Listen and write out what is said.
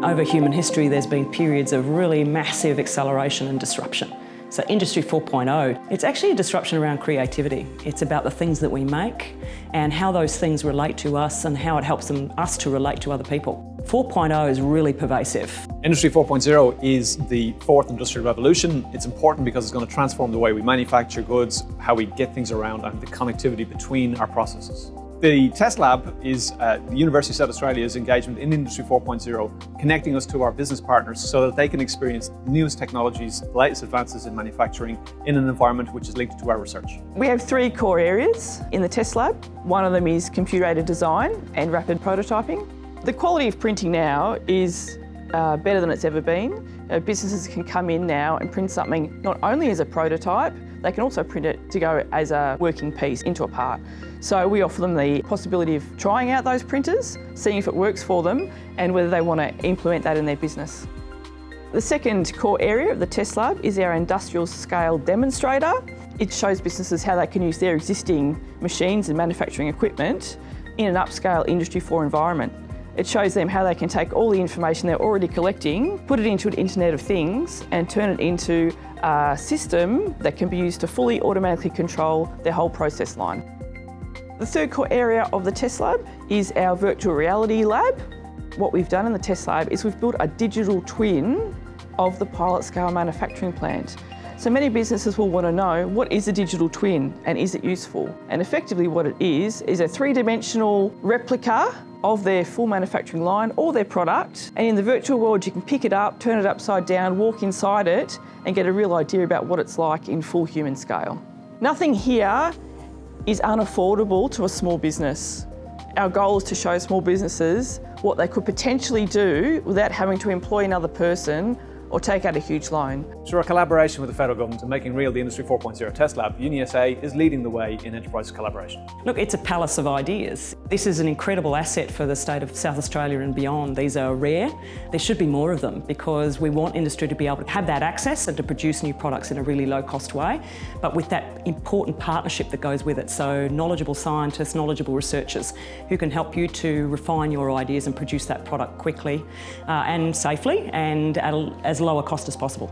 Over human history, there's been periods of really massive acceleration and disruption. So Industry 4.0, it's actually a disruption around creativity. It's about the things that we make and how those things relate to us and how it helps us to relate to other people. 4.0 is really pervasive. Industry 4.0 is the fourth industrial revolution. It's important because it's going to transform the way we manufacture goods, how we get things around, and the connectivity between our processes. The Test Lab is the University of South Australia's engagement in Industry 4.0, connecting us to our business partners so that they can experience the newest technologies, the latest advances in manufacturing in an environment which is linked to our research. We have three core areas in the Test Lab. One of them is computer-aided design and rapid prototyping. The quality of printing now is better than it's ever been. Businesses can come in now and print something not only as a prototype, they can also print it to go as a working piece into a part. So we offer them the possibility of trying out those printers, seeing if it works for them and whether they want to implement that in their business. The second core area of the Test Lab is our industrial scale demonstrator. It shows businesses how they can use their existing machines and manufacturing equipment in an upscale Industry 4 environment. It shows them how they can take all the information they're already collecting, put it into an Internet of Things and turn it into a system that can be used to fully automatically control their whole process line. The third core area of the Test Lab is our virtual reality lab. What we've done in the Test Lab is we've built a digital twin of the pilot scale manufacturing plant. So many businesses will want to know, what is a digital twin and is it useful? And effectively what it is a three-dimensional replica of their full manufacturing line or their product. And in the virtual world, you can pick it up, turn it upside down, walk inside it and get a real idea about what it's like in full human scale. Nothing here is unaffordable to a small business. Our goal is to show small businesses what they could potentially do without having to employ another person or take out a huge loan. Through our collaboration with the federal government and making real the Industry 4.0 Test Lab, UniSA is leading the way in enterprise collaboration. Look, it's a palace of ideas. This is an incredible asset for the state of South Australia and beyond. These are rare. There should be more of them because we want industry to be able to have that access and to produce new products in a really low-cost way, but with that important partnership that goes with it. So knowledgeable scientists, knowledgeable researchers who can help you to refine your ideas and produce that product quickly and safely and at as low a cost as possible.